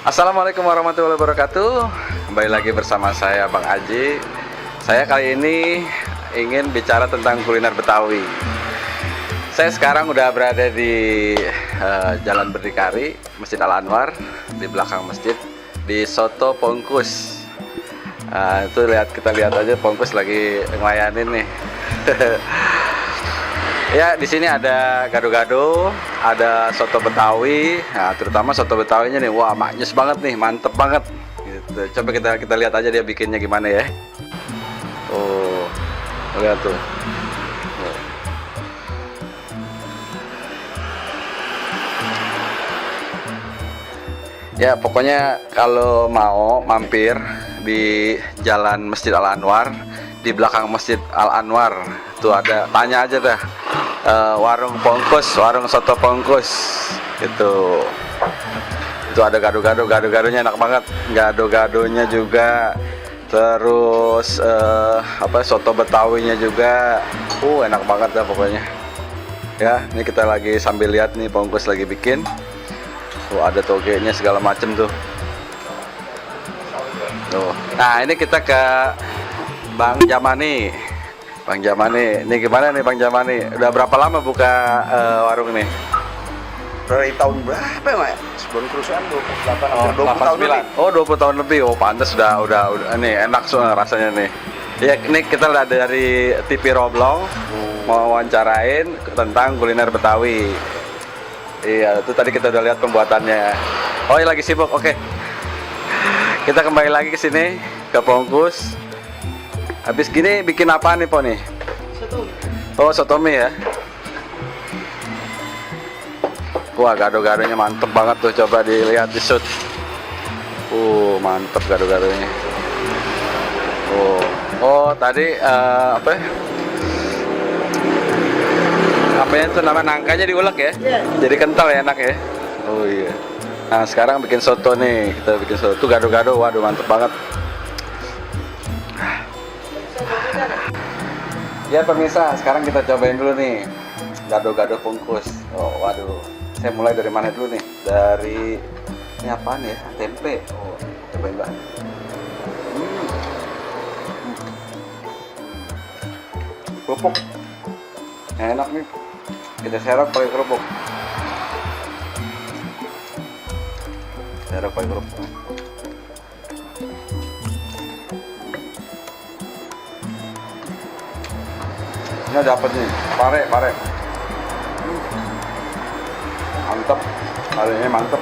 Assalamualaikum warahmatullahi wabarakatuh. Kembali lagi bersama saya Bang Aji. Saya kali ini ingin bicara tentang kuliner Betawi. Saya sekarang udah berada di Jalan Berdikari, Masjid Al Anwar. Di belakang masjid, di Soto Pongkus. Itu kita lihat aja Pongkus lagi ngelayanin nih. Ya, di sini ada gado-gado, ada soto Betawi. Nah, terutama soto Betawinya nih, wah maknyus banget nih, mantep banget. Gitu. Coba kita lihat aja dia bikinnya gimana ya. Oh, lihat tuh. Ya, pokoknya kalau mau mampir di Jalan Masjid Al Anwar, di belakang Masjid Al Anwar tuh ada, tanya aja dah. Warung Pongkus, warung soto Pongkus gitu. Itu ada gado-gadonya enak banget, gado-gadonya juga, terus soto Betawinya juga, enak banget dah pokoknya. Ya, ini kita lagi sambil lihat nih Pongkus lagi bikin. Ada togenya segala macem tuh. Nah, ini kita ke Bang Jamani. Bang Jamani, ini gimana nih Bang Jamani? Udah berapa lama buka warung nih? Dari tahun berapa ya, Mak? Sebelum kerusuhan 28, Oh, 20 tahun lebih. Oh, 20 tahun lebih. Oh, pantas udah ini enak rasanya nih. Ya, ini kita lihat dari TV Roblong mau wawancarain tentang kuliner Betawi. Iya, itu tadi kita udah lihat pembuatannya. Oh, lagi sibuk. Oke. Kita kembali lagi ke sini ke Pongkus. Habis gini bikin apa nih, Po nih? Sotomi. Oh, sotomi ya. Wah, gado-gadonya mantep banget tuh, coba dilihat di shoot. Mantep gado-gadonya. Oh, tadi apa ya? Apanya itu nama nangkanya diulek ya? Iya. Jadi kental ya, enak ya. Oh iya. Nah, sekarang bikin soto nih. Kita bikin soto gado-gado. Waduh, mantep banget. Ya pemirsa, sekarang kita cobain dulu nih gado-gado Pongkus. Oh, waduh. Saya mulai dari mana dulu nih? Dari ini apaan ya? Tempe. Oh, cobain Mbak. Kerupuk. Enak nih. Kita serok pakai kerupuk. Serok pakai kerupuk. Ini dapat nih, pare. Mantep, parenya mantep.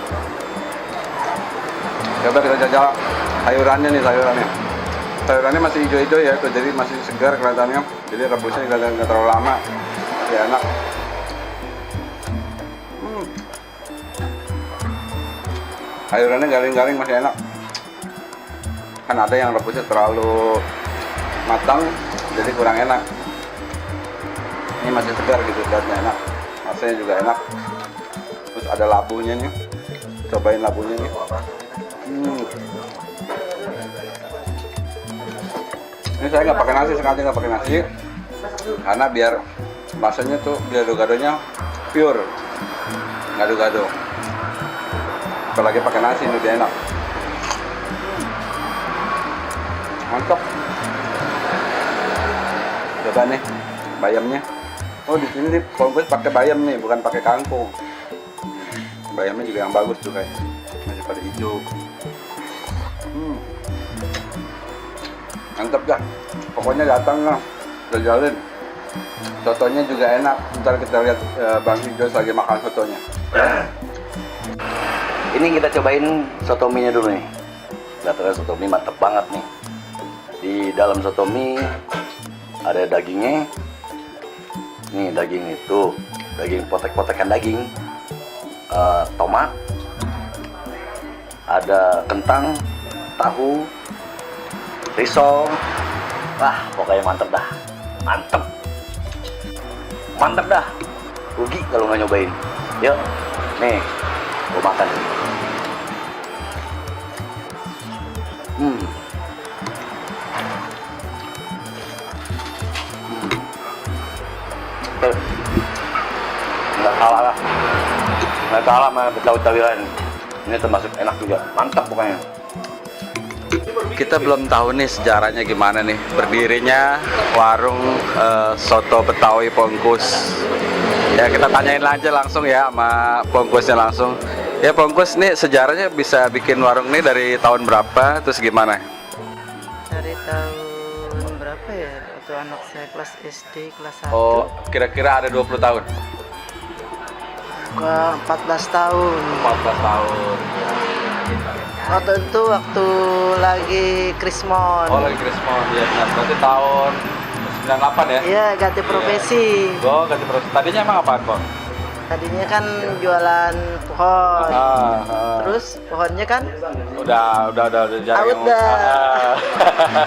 Coba kita jajal sayurannya nih, sayurannya masih hijau-hijau ya, jadi masih segar kelihatannya. Jadi rebusnya nggak terlalu lama, masih enak. Sayurannya garing-garing masih enak. Kan ada yang rebusnya terlalu matang, jadi kurang enak. Ini masih segar gitu, lihatnya enak, rasanya juga enak. Terus ada labunya nih, cobain labunya nih. Ini saya nggak pakai nasi, sengaja nggak pakai nasi, karena biar rasanya tuh gado-gadonya pure, gado-gado. Apalagi pakai nasi ini lebih enak. Mantap. Coba nih bayamnya. Oh, di sini sih Pongkus pakai bayam nih, bukan pakai kangkung. Bayamnya juga yang bagus tuh kayak masih pada hijau. Mantap dah. Pokoknya datang lah, jajalin. Sotonya juga enak. Ntar kita lihat Bang Hijau lagi makan sotonya. Ini kita cobain sotominya dulu nih. Ternyata sotomi mantep banget nih. Di dalam sotomi ada dagingnya. Nih daging itu, daging potek-potekan daging, tomat, ada kentang, tahu, risol. Wah, pokoknya mantep dah, mantep dah. Rugi kalau nggak nyobain. Yuk, nih, gua makan. Nggak salah lah, nggak kalah sama Betawi-Betawian. Ini termasuk enak juga, mantap pokoknya. Kita belum tahu nih sejarahnya gimana nih berdirinya warung soto Betawi Pongkus. Ya kita tanyain aja langsung ya sama Pongkusnya langsung. Ya Pongkus nih sejarahnya bisa bikin warung nih dari tahun berapa terus gimana? Dari tahun berapa ya? Waktu anak saya kelas SD, kelas 1. Oh kira-kira ada 20 tahun? Ke 14 tahun. 14 tahun. Waktu itu waktu lagi Krismon. Oh lagi Krismon ya, nah, berarti tahun 98 ya? Iya, ganti profesi. Oh ganti proses. Tadinya emang apaan Pong? Tadinya kan jualan pohon. Terus pohonnya kan Udah jarang. udah.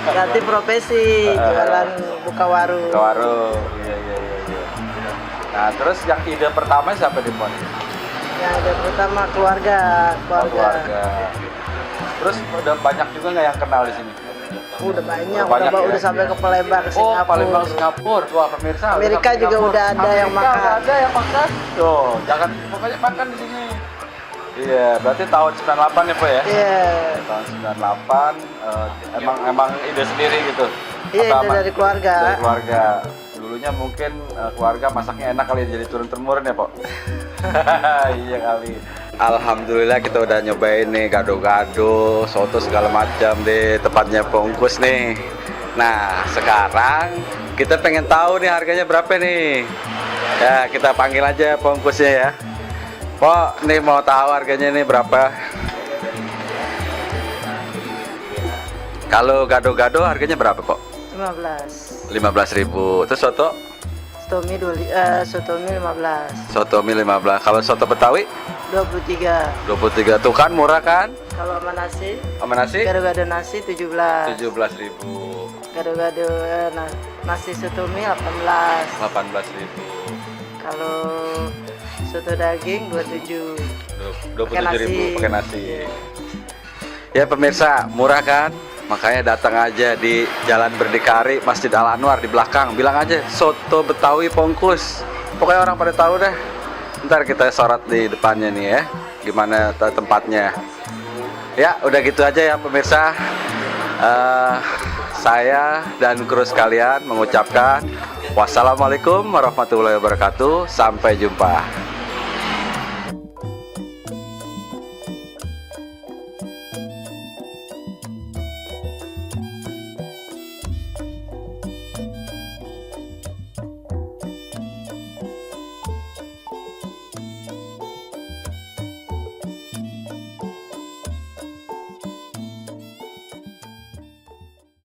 Ganti profesi, jualan buka warung. Ke warung. Iya. Nah terus yang ide pertama siapa di Pon? Yang ada pertama keluarga. Terus udah banyak juga nggak yang kenal di sini? Udah banyak, Banyak ya? udah sampai ke Palembang, ke Oh, Singapura. Palembang, Singapura. Wah, pemirsa. Amerika udah juga Singapura. udah ada yang Amerika makan. udah ada yang makan. Tuh, jangan pokoknya makan di sini. Iya, berarti tahun 98 ya, Pak ya? Iya. Tahun 98 emang ide sendiri gitu. Iya, Atau ide dari keluarga. Dari keluarga. Dulunya mungkin keluarga masaknya enak kali jadi turun temurun ya, Pak. Iya kali. Alhamdulillah kita udah nyobain nih gado-gado, soto segala macam di tempatnya Pongkus nih. Nah, sekarang kita pengen tahu nih harganya berapa nih. Ya, kita panggil aja Pongkusnya ya. Pok, nih mau tahu harganya nih berapa? Kalau gado-gado harganya berapa, Pok? 15. 15.000. Terus soto? Sotomi 15. Soto mie 15. Kalau soto Betawi 23. 23. Tuh kan murah kan? Kalau sama nasi, Sama nasi? gado-gado nasi 17. 17.000. Gado-gado nasi sotomi 18. 18.000. Kalau soto daging 27. 27.000 pakai nasi. Iya. Ya pemirsa, murah kan? Makanya datang aja di Jalan Berdikari, Masjid Al Anwar di belakang. Bilang aja soto Betawi Pongkus. Pokoknya orang pada tahu dah. Ntar kita sorot di depannya nih ya, gimana tempatnya. Ya udah gitu aja ya pemirsa. Saya dan kru sekalian mengucapkan wassalamualaikum warahmatullahi wabarakatuh. Sampai jumpa.